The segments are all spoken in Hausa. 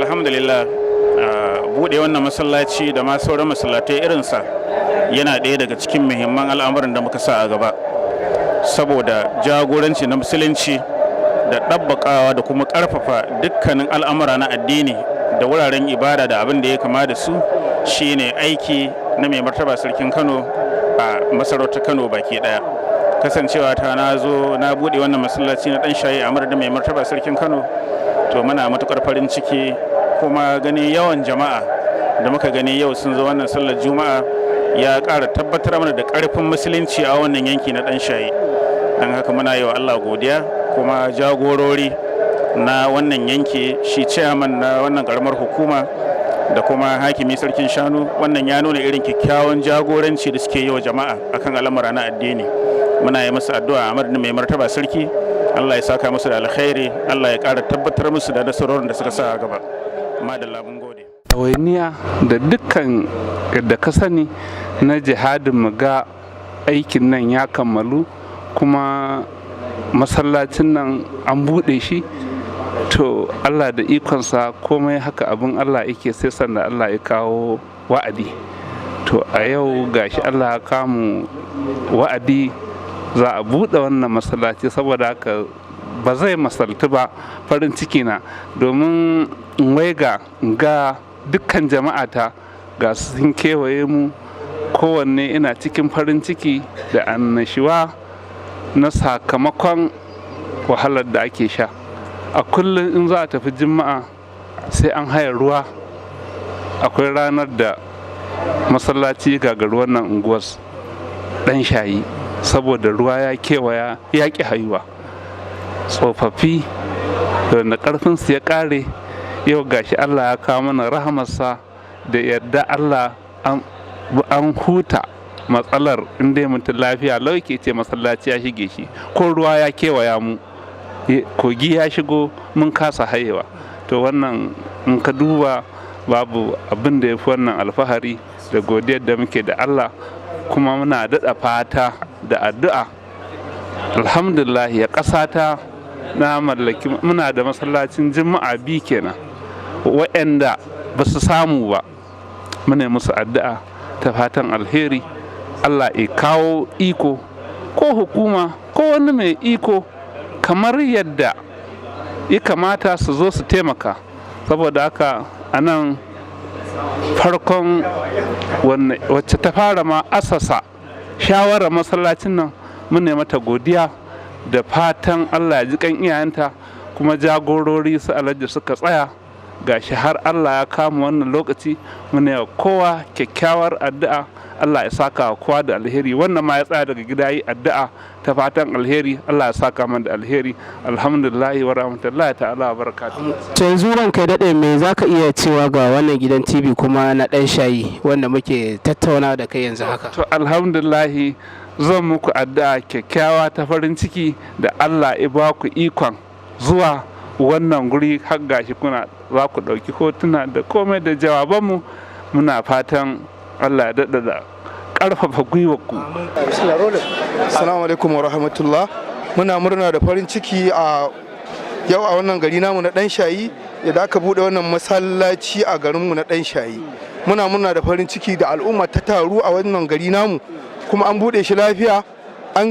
alhamdulillah bude wannan masallaci da ma sauran masallatai irinsa yana ɗaya daga cikin muhimman al'amuran da muka sa a gaba saboda jagoranci na musulunci da ɗabbaƙawa da kuma ƙarfafa dukkanin al'amura na addini da wuraren ibada da abin da ya kama da su shine aiki na mai martaba sarkin Kano a masarautar Kano baki ɗaya. Kasancewa ta na zo na buɗe wannan masallaci na ɗan shayi a madadin mai martaba sarkin Kano, to muna matuƙar farin ciki kuma gani yawan jama'a da muka gani yau sun zo wannan sallar juma'a ya ƙara tabbatar mana da ƙarfin musulunci a wannan yanki na ɗan shayi. Don haka muna yi wa Allah godiya, kuma jagorori na wannan yanki, shi chairman na wannan ƙaramar hukuma da kuma hakimi sarkin shanu, wannan ya nuna irin kyakkyawan jagoranci da suke yi wa jama'a akan al'amura na addini. Muna yi musu addu'a a madadin mai martaba sarki, Allah ya saka musu da alkhairi, Allah ya ƙara tabbatar musu da nasarorin da suka sa a gaba. Madalla mun gode. Ɗawainiya da dukkan da ka sani na jihadin mu ga aikin nan ya kammalu, kuma masallacin nan an buɗe shi, to Allah da ikonsa komai haka abin Allah yake, sai sanda Allah ya kawo wa'adi. To a yau gashi Allah ya kamu wa'adi za a buɗe wannan masallaci, saboda haka ba zai masaltu ba farin ciki na, domin in waiga ga dukkan jama'ata ga sun kewaye mu, kowanne ina cikin farin ciki da annashuwa na sakamakon wahalar da ake sha. A kullum in za a tafi juma'a sai an haya ruwa. Akwai ranar da masallaci gagaru wannan unguwar ɗan shayi saboda ruwa ya kewaya ya ƙi hayuwa. Tsofaffi da ƙarfinsu ya ƙare, yau gashi Allah ya kawo mana rahamarsa da yadda Allah an huta matsalar inda mutum lafiya lauke ce masallaci ya shige shi, ko ruwa ya kewaya mu, kogi ya shigo mun kasa hayewa. To wannan in ka duba babu abin da ya fi wannan alfahari da godiyar da muke da Allah, kuma muna daɗa fata da addu'a. Alhamdulillah ya ƙasata na mallaki, muna da masallacin juma'a biyu kenan waɗanda ba su samu ba, muna musu addu'a ta fatan alheri. Allah ya kawo iko, ko hukuma ko wani mai iko kamar yadda ya kamata su zo su taimaka. Saboda haka a nan farkon wacce ta fara ma asasa shawarar masallacin nan, mun mata godiya da fatan Allah ya ji kan iyayenta, kuma jagorori su alhaji suka tsaya gashi har Allah ya kama wannan lokaci. Mun yi kowa kyakkyawar addu'a, Allah ya saka kowa da alheri. Wannan ma ya tsaya daga gida yi addu'a ta fatan alheri, Allah ya saka man da alheri. Alhamdulillah wa rahmatullahi ta'ala wa barakatuh. To yanzu ranka daɗe, me zaka iya cewa ga wannan gidan TV kuma na ɗan shayi wanda muke tattauna da kai yanzu haka? To alhamdulillah zan muku addu'a kyakkyawa ta farin ciki da Allah ya ba ku ikon zuwa wannan guri, har gashi kuna za ku ɗauki hotuna da komai da jawabanmu. Muna fatan Allah ya daɗa da ƙarfafa gwiwarku. Assalamu alaikum wa rahmatullah. Muna murna da farin ciki a yau a wannan gari namu na ɗan shayi, da aka buɗe wannan masallaci a garinmu na ɗan shayi. Muna murna da farin ciki da al'umma ta taru a wannan gari namu, kuma an buɗe shi lafiya, an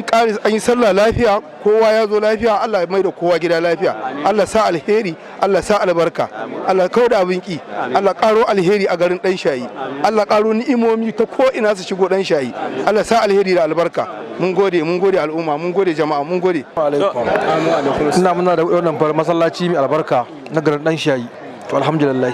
yi sallah lafiya, kowa ya zo lafiya. Allah ya mai da kowa gida lafiya. Allah sa alheri, Allah sa albarka, Allah kawo da abin ki, Allah karo alheri a garin ɗan shayi, Allah karo ni'imomi ta ko ina su shigo ɗan shayi. Allah sa alheri da albarka. Mun gode al'umma, mun gode jama'a, mun gode. Ina muna da wannan masallaci mai albarka na garin ɗan shayi. To alhamdulillah.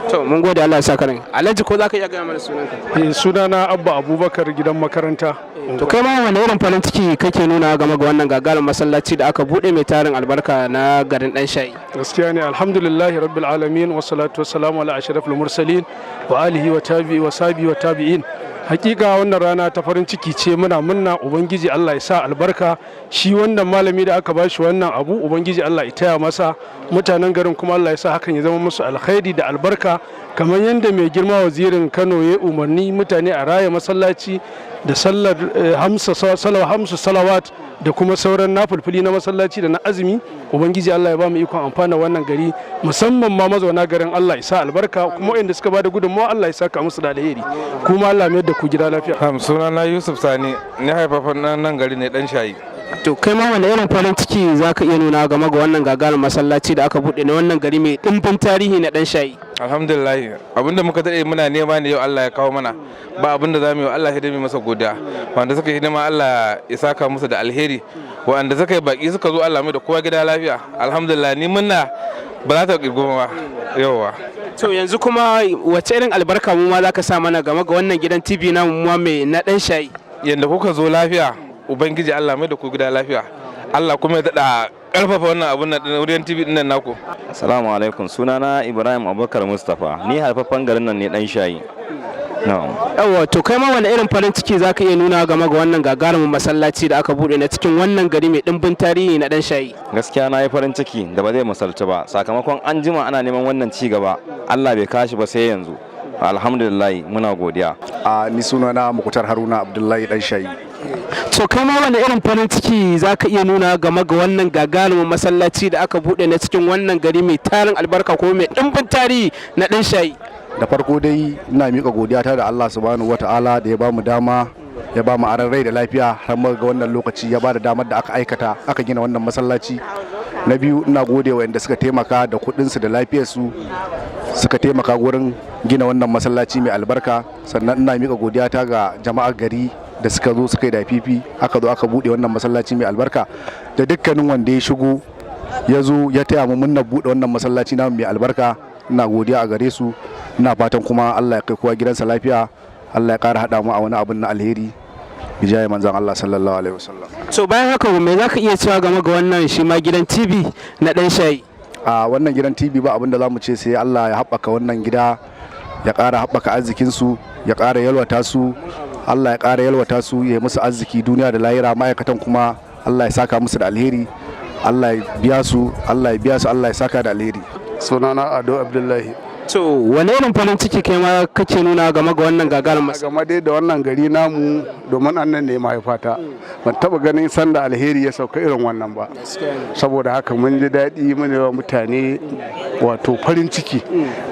To mun gode, Allah ya saka ran. Alhaji, ko zaka iya gaya mana sunanka? Sunana Abba Abubakar, gidan makaranta. To kai ma wani irin farin ciki kake nuna game ga wannan gagarin masallaci da aka bude mai tarin albarka na garin ɗan shayi? Gaskiya ne, alhamdulillahi rabbil alamin, wassalatu wassalamu ala ashrafil mursalin wa alihi wa tabi'i wa sahbihi wa tabi'in. Hakika wannan rana ta farin ciki ce, muna munna. Ubangiji Allah ya sa albarka. Shi wannan malami da aka bashi wannan abu, Ubangiji Allah ya taya masa, mutanen garin kuma Allah ya sa hakan ya zama musu alkhairi da albarka, kamar yadda mai girma wazirin Kano ya umarni mutane a raya masallaci da sallar hamsu salawat da kuma sauran nafulfuli na masallaci da na azumi. Ubangiji Allah ya ba mu ikon amfana wannan gari, musamman ma mazauna garin. Allah ya sa albarka, kuma waɗanda suka ba da gudunmawa Allah ya saka musu da alheri, kuma Allah mai da ku gida lafiya. Sunana Yusuf Sani, ni haifafan nan gari ne dan Shayi. To kai ma wanda irin farin ciki za ka iya nuna game ga wannan gagarin masallaci da aka buɗe na wannan gari mai ɗimbin tarihi na ɗan Shayi? Alhamdulillah, abinda muka daɗe muna nema ne yau Allah ya kawo mana, ba abinda za mu yi Allah hidimi masa godiya. Wanda suka hidima Allah ya saka musu da alheri, wanda suka yi baki suka zo Allah mai da kowa gida lafiya. Alhamdulillah, ni muna ba za ta kirgoma ba yawa. To yanzu kuma wace irin albarka mu ma za ka sa mana game ga wannan gidan TV na mu mai na ɗan Shayi? Yanda kuka zo lafiya, Ubangiji Allah mai da ku gida lafiya. Allah kuma ya daɗa ƙarfafa wannan abun na wurin TV ɗin nan naku. Assalamu alaikum, sunana Ibrahim Abubakar Mustapha, ni haifaffen garin nan ne ɗan Shayi. Yawwa, to kai ma wani irin farin ciki za ka iya nuna game ga wannan gagarumin masallaci da aka buɗe na cikin wannan gari mai ɗimbin tarihi na ɗan Shayi? Gaskiya na yi farin ciki da ba zai misalci ba, sakamakon an jima ana neman wannan ci gaba, Allah bai kashi ba sai yanzu. Alhamdulillah, muna godiya. Ni sunana Mukutar Haruna Abdullahi ɗan Shayi. To kai ma wani irin farin ciki za ka iya nuna game ga wannan gagarumin masallaci da aka buɗe na cikin wannan gari mai tarin albarka ko mai ɗimbin tarihi na ɗan Shayi? Da farko dai ina miƙa godiya ta da Allah subhanahu wata'ala da ya bamu dama, ya bamu aran rai da lafiya har muka ga wannan lokaci, ya bada damar da aka gina wannan masallaci. Na biyu, ina gode wa inda suka taimaka da kuɗinsu da lafiyarsu suka taimaka gurin gina wannan masallaci mai albarka. Sannan ina miƙa godiya ta ga jama'ar gari da suka zo suka yi da fifi aka zo aka buɗe wannan masallaci mai albarka, da dukkanin wanda ya shigo ya zo ya taya mu munna buɗe wannan masallaci namu mai albarka. Ina godiya a gare su, ina fatan kuma Allah ya kai kowa gidansa lafiya, Allah ya ƙara haɗa mu a wani abin na alheri, bijaye manzon Allah sallallahu alaihi wasallam. So bayan haka me za ka iya cewa game ga wannan shi ma gidan TV na ɗan Shayi? A wannan gidan TV ba abin da za mu ce sai Allah ya haɓaka wannan gida, ya ƙara haɓaka arzikinsu, ya ƙara yalwata su, Allah ya ƙara yalwata su, ya musu arziki duniya da lahira. Ma'aikatan kuma Allah ya saka musu da alheri, Allah ya biya su, Allah ya saka da alheri. Sunana Ado Abdullahi. To wane irin farin ciki kai ma kake nuna game ga wannan gagarin masallaci? Game dai da wannan gari namu, domin annan ne mahaifata, ban taba ganin sanda alheri ya sauka irin wannan ba. Saboda haka mun ji daɗi, mun yi wa mutane wato farin ciki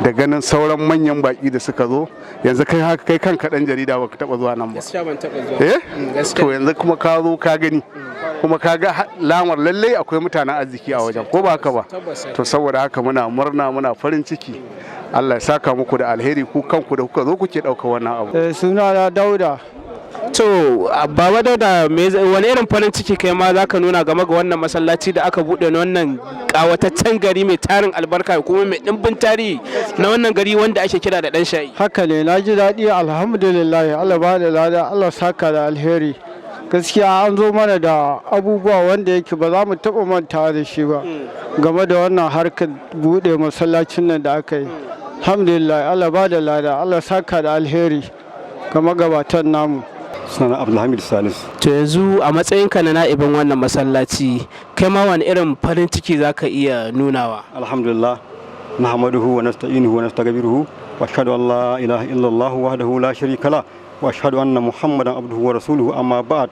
da ganin sauran manyan baki da suka zo. Yanzu kai kanka ɗan jarida ba ka taba zuwa nan ba. Gaskiya ban taba zuwa. To yanzu kuma ka zo ka gani, kuma ka ga lamar lallai akwai mutanen arziki a wajen, ko ba haka ba? To saboda haka muna murna, muna farin ciki. Allah ya saka muku da alheri, ku kanku da kuka zo kuke ɗauka wannan abu. Sunana Dauda. To Baba Dauda, wani irin farin ciki kai ma za ka nuna game ga wannan masallaci da aka buɗe na wannan ƙawataccen gari mai tarin albarka kuma mai ɗimbin tarihi na wannan gari wanda ake kira da ɗan Shayi? Haka ne, na ji daɗi, alhamdulillah, Allah ba da lada, Allah saka da alheri. Gaskiya an zo mana da abubuwa wanda yake ba za mu taɓa manta da shi ba game da wannan harkar buɗe masallacin nan da aka yi. Alhamdulillah, Allah ba da lada, Allah saka da alheri ga magabatan namu. Sunana Abdulhamid Salis. To yanzu a matsayinka na na'ibin wannan masallaci, kai ma wani irin farin ciki za ka iya nunawa? Alhamdulillah, nahmaduhu wa nasta'inuhu wa nastaghfiruhu wa ashhadu an la ilaha illallah wahdahu la sharika la wa ashhadu anna Muhammadan abduhu wa rasuluhu. Amma ba'd,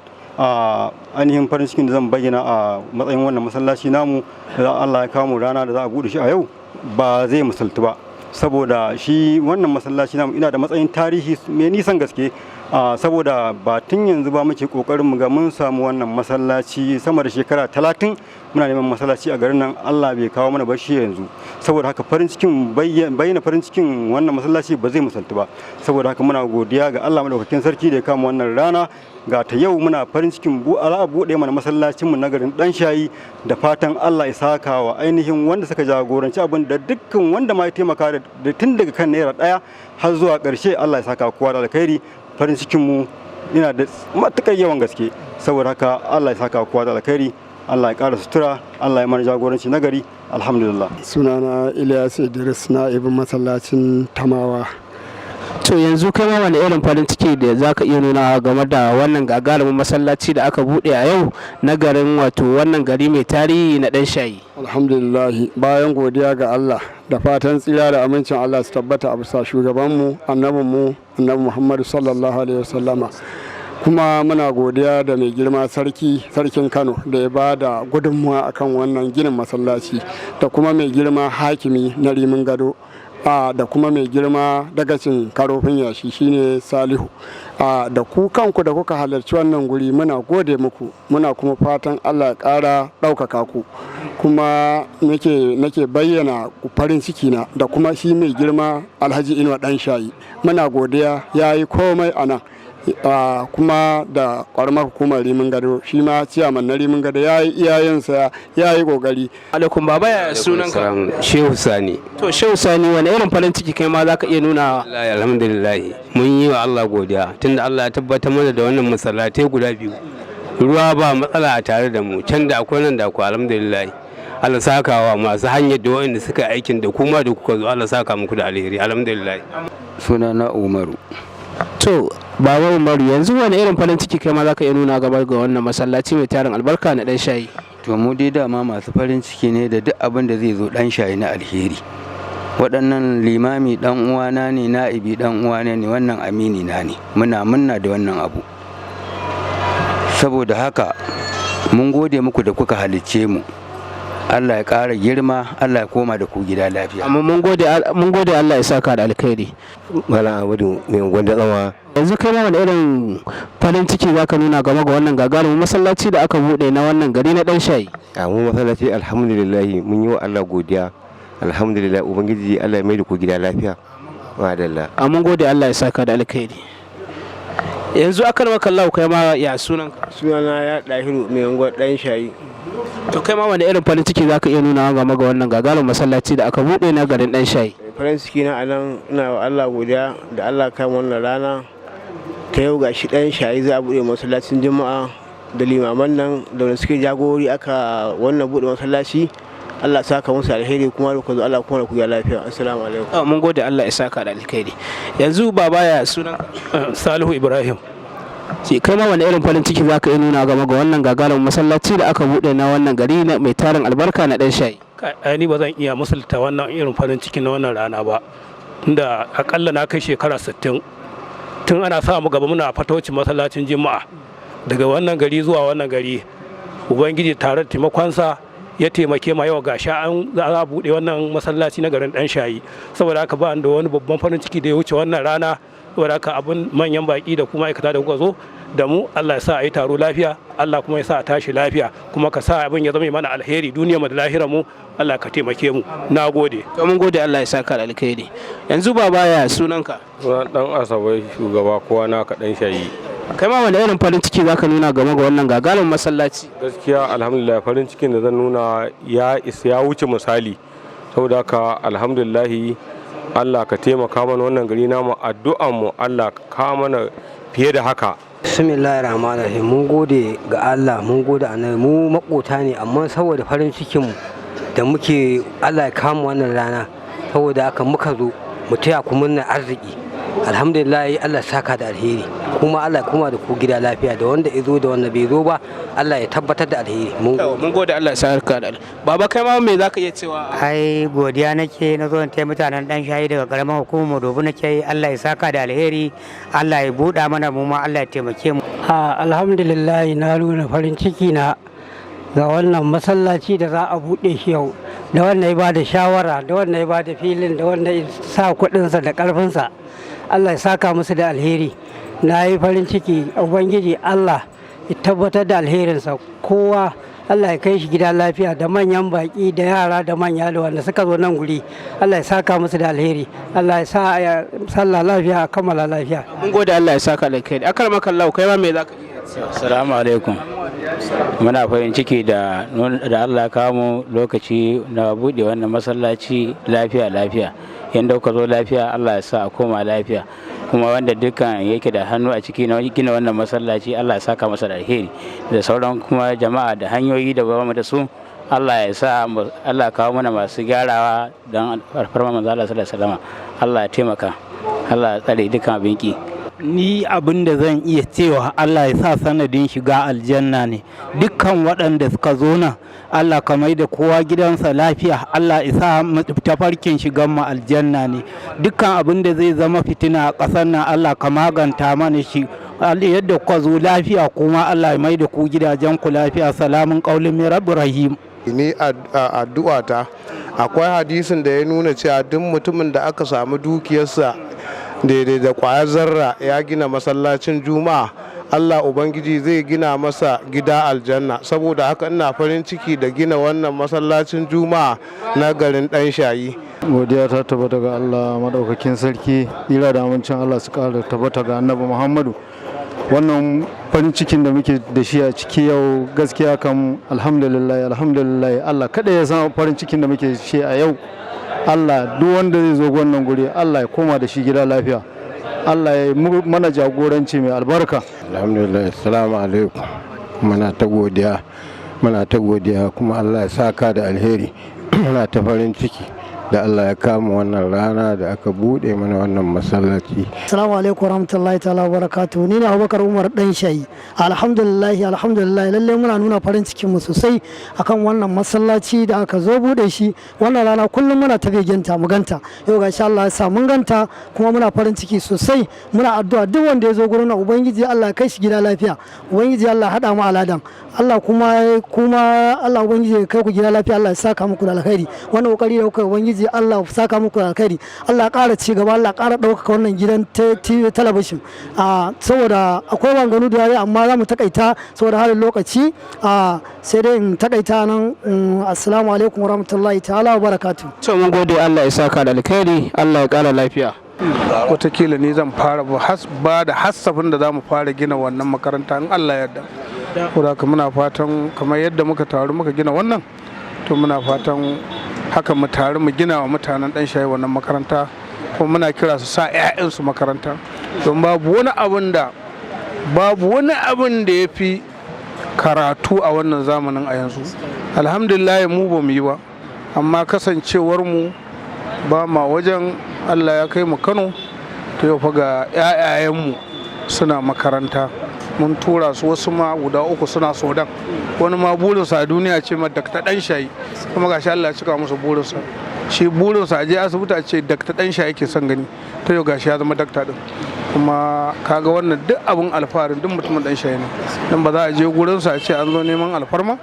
ainihin farin cikin da zan bayyana a matsayin wannan masallaci namu da Allah ya kawo mu rana da za a bude shi a yau ba zai misaltu ba, saboda shi wannan masallaci namu ina da matsayin tarihi mai nisan gaske. Saboda ba tun yanzu ba muke kokarin mu ga mun samu wannan masallaci sama da shekara 30 muna neman masallaci a garin nan, Allah bai kawo mana ba shi yanzu. Saboda haka farin cikin bayyana farin cikin wannan masallaci ba zai misaltu ba. Saboda haka muna godiya ga Allah madaukakin sarki da ya kama wannan rana ga ta yau. Muna farin cikin buɗe mana masallacin mu na garin Dan Shayi, da fatan Allah ya saka wa ainihin wanda suka jagoranci abin da dukkan wanda ma ya taimaka da tun daga kan naira 1 har zuwa ƙarshe. Allah ya saka kowa da alkhairi. Farin cikin mu yana da matukar yawan gaske, saboda haka Allah ya saka kowa da alkhairi, Allah ya ƙara sutura, Allah ya mana jagoranci nagari. Alhamdulillah. Sunana Ilyas Idris, na'ibin masallacin Tamawa. To yanzu kai ma wani irin farin ciki da za ka iya nuna game da wannan gagarumin masallaci da aka buɗe a yau na garin wato wannan gari mai tarihi na Dan Shayi? Alhamdulillah, bayan godiya ga Allah da fatan tsira da amincin Allah su tabbata a bisa shugabanmu, annabinmu, annabi Muhammadu sallallahu alaihi wasallama. kuma muna godiya da mai girma sarkin Kano da ya ba da gudunmuwa akan wannan ginin masallaci, da kuma mai girma hakimi na Rimin Gado, da kuma mai girma dagacin Karofin Yashi shine Salihu, da ku kanku da kuka halarci wannan guri muna gode muku, muna kuma fatan Allah ya ƙara ɗaukaka ku, kuma nake bayyana farin ciki na da kuma shi mai girma Alhaji Inuwa ɗan Shayi, muna godiya ya yi komai a nan. Kuma da ƙwaramar hukumar Rimin Gado, shi ma ciyaman na Rimin Gado ya yi iyayensa ya yi ƙoƙari. Alaikum baba, ya sunanka? Shehu Sani. To Shehu Sani, wani irin farin ciki kai ma za ka iya nuna? Alhamdulillah mun yi wa Allah godiya tunda Allah ya tabbatar mana da wannan masallatai guda biyu, ruwa ba matsala a tare da mu, can da akwai nan da akwai, alhamdulillah. Allah saka wa masu hanyar da wa'anda suka aikin da kuma da kuka zo, Allah saka muku da alheri, alhamdulillah. Sunana Umaru. To baba Umaru, yanzu wani irin farin ciki kai ma za ka iya nuna gaba ga wannan masallaci mai tarin albarka na ɗan Shayi? To mu dai dama masu farin ciki ne da duk abin da zai zo ɗan Shayi na alheri. Waɗannan limami ɗan uwana ne, na'ibi ɗan uwana ne, wannan amini na ne, muna da wannan abu. Saboda haka mun gode muku da kuka halicce mu, Allah ya ƙara girma, Allah ya koma da ku gida lafiya. Amma mun gode Allah ya saka da alkhairi. Malam Ahmadu mai gwanda tsawa. Yanzu kai ma wani irin farin ciki za ka nuna game ga wannan gagarumin masallaci da aka buɗe na wannan gari na ɗan Shayi? A mu masallaci alhamdulillah mun yi wa Allah godiya, alhamdulillah ubangiji Allah ya mai da ku gida lafiya. Madalla. Mun gode Allah ya saka da alkhairi. Yanzu aka maka Allah kai ma ya sunan? Sunana ya Dahiru mai gwanda ɗan Shayi. To kai ma wani irin farin ciki za ka iya nuna game ga wannan gagarumin masallaci da aka buɗe na garin ɗan Shayi? Farin ciki na anan ina wa Allah godiya da Allah kai wannan rana ta yau gashi ɗan Shayi za a buɗe masallacin Juma'a da limaman nan da wanda suke jagorori aka wannan buɗe masallaci. Allah saka musu alheri kuma da ku zo Allah kuma da ku ya lafiya. Assalamu alaikum. Mun gode Allah ya saka da alheri. Yanzu baba ya sunan? Salihu Ibrahim. Kai ma wani irin farin ciki za ka iya nuna game ga wannan gagarumin masallaci da aka buɗe na wannan gari mai tarin albarka na ɗan Shayi? Ni ba zan iya musulta wannan irin farin ciki na wannan rana ba, tunda akalla na kai shekara 60 tun ana sa mu gaba muna fatocin masallacin Juma'a daga wannan gari zuwa wannan gari. Ubangiji tare da taimakonsa ya taimake ma yau gashi an za a buɗe wannan masallaci na garin ɗan Shayi. Saboda haka ba da wani babban farin ciki da ya wuce wannan rana. Saboda haka abin manyan baki da kuma aikata da kuka zo da mu, Allah ya sa a yi taro lafiya, Allah kuma ya sa a tashi lafiya, kuma ka sa abin ya zama mana alheri duniya mu da lahira mu, Allah ka taimake mu. Na gode. To mun gode Allah ya saka da alheri. Yanzu baba ya sunanka? Dan Asabai, shugaba kowa na ka ɗan Shayi. Kai ma wanda irin farin ciki zaka nuna game ga wannan gagarumin masallaci? Gaskiya alhamdulillah farin cikin da zan nuna ya wuce misali. Saboda haka alhamdulillah Allah ka taimaka mana wannan gari namu, addu'an mu Allah ka mana fiye da haka. Bismillahir rahmanir rahim. Mun gode ga Allah, mun gode annabi, mu makota ne amma saboda farin cikin mu da muke Allah ya kama wannan rana, saboda haka muka zo mu taya ku murnar arziki. Alhamdulillah Allah saka da alheri, kuma Allah kuma da ku gida lafiya, da wanda ya zo da wanda bai zo ba Allah ya tabbatar da alheri. Mun gode Allah saka da alheri. Baba kai ma me zaka iya cewa? Ai godiya nake na zo taya mutanen ɗan Shayi daga karamar hukumar Dobu nake. Allah ya saka da alheri, Allah ya buɗa mana mu ma Allah ya taimake mu. Alhamdulillah na nuna farin ciki na ga wannan masallaci da za a buɗe shi yau, da wanda ya bada shawara, da wanda ya bada filin, da wanda ya sa kuɗinsa da ƙarfinsa. Allah ya saka musu da alheri. Na yi farin ciki, ubangiji Allah ya tabbatar da alherinsa, kowa Allah ya kai shi gida lafiya, da manyan baki da yara da manya da wanda suka zo nan guri. Allah ya saka musu da alheri, Allah ya sa ya sallah lafiya a kammala lafiya. Mun gode Allah ya saka alheri. Akar makallahu kai ma me zaka iya? Assalamu alaikum. Muna farin ciki da Allah ya kawo mu lokaci na buɗe wannan masallaci lafiya. Yanda kuka zo lafiya, Allah ya sa a koma lafiya. Kuma wanda dukkan yake da hannu a ciki na gina wannan masallaci, Allah ya saka masa da alheri. Da sauran kuma jama'a da hanyoyi da ba mu da su, Allah ya sa Allah kawo mana masu gyarawa don alfarma manzo Allah sallallahu alaihi wasallam. Allah ya taimaka. Allah ya tsare dukkan abinki. Ni abin da zan iya cewa Allah ya sa sanadin shiga aljanna ne. Dukkan waɗanda suka zo nan, Allah ka mai da kowa gidansa lafiya. Allah ya sa tafarkin shigan mu aljanna ne. Dukkan abin da zai zama fitina a ƙasar nan, Allah ka maganta mana shi. yadda kuka zo lafiya kuma Allah ya mai da ku gidajen ku lafiya. Salamun qaulin min rabbir rahim. Ni addu'a ta akwai hadisin da ya nuna cewa duk mutumin da aka samu dukiyarsa daidai da kwayar zarra ya gina masallacin juma'a, Allah Ubangiji zai gina masa gida aljanna. Saboda haka ina farin ciki da gina wannan masallacin juma'a na garin ɗan shayi. Godiya ta tabbata ga Allah madaukakin sarki, ira da amincin Allah su ƙara tabbata ga annabi Muhammadu. Wannan farin cikin da muke da shi a ciki yau gaskiya kam alhamdulillah Allah kada ya san farin cikin da muke shi a yau. Allah duk wanda zai zo wannan guri Allah ya koma da shi gida lafiya. Allah ya mana jagoranci mai albarka. Alhamdulillah, assalamu alaikum. Muna ta godiya kuma Allah ya saka da alheri. Muna ta farin ciki da Allah ya kama wannan rana da aka bude mana wannan masallaci. Assalamu alaikum warahmatullahi ta'ala wabarakatuh. Ni ne Abubakar Umar dan Shayi. Alhamdulillah lalle muna nuna farin cikin mu sosai akan wannan masallaci da aka zo bude shi. Wannan rana kullum muna ta begenta mu ganta. Yau ga insha Allah ya sa mun ganta kuma muna farin ciki sosai. Muna addu'a duk wanda ya zo gurin Ubangiji Allah ya kai shi gida lafiya. Ubangiji Allah ya hada mu aladan. Allah kuma Allah Ubangiji ya kai ku gida lafiya. Allah ya saka muku da alkhairi. Wannan kokari da kuka Ubangiji Allah ya saka muku da alkhairi. Allah ya ƙara ci gaba, Allah ya ƙara ɗaukaka wannan gidan talabishin. Saboda akwai maganganu da yayi amma za mu takaita saboda halin lokaci. Sai dai in takaita nan. Assalamu alaikum warahmatullahi ta'ala wabarakatuh. To mun gode, Allah ya saka da alkhairi, Allah ya ƙara lafiya. Watakila ni zan fara ba da hassafin da za mu fara gina wannan makaranta in Allah ya yarda. Saboda muna fatan kamar yadda muka taru muka gina wannan, to muna fatan haka mu taru mu gina wa mutanen dan shayi wannan makaranta, kuma muna kira su sa 'ya'yansu makaranta, don babu wani abin da ya fi karatu a wannan zamanin a yanzu. Alhamdulillah mu ba mu yi ba, amma kasancewar mu ba ma wajen, Allah ya kai mu Kano, to yau fa ga 'ya'yayenmu suna makaranta. Mun tura su, wasu ma guda 3 suna Sudan, wani ma burinsa a duniya ce ma dakta dan shayi, kuma gashi Allah ya cika musu burinsa. Shi burinsa a je asibiti a ce dakta dan shayi ke son gani, ta yau gashi ya zama dakta din. Kuma kaga wannan duk abin alfaharin duk mutumin dan shayi ne, dan ba za a je gurinsa a ce an zo neman alfarma.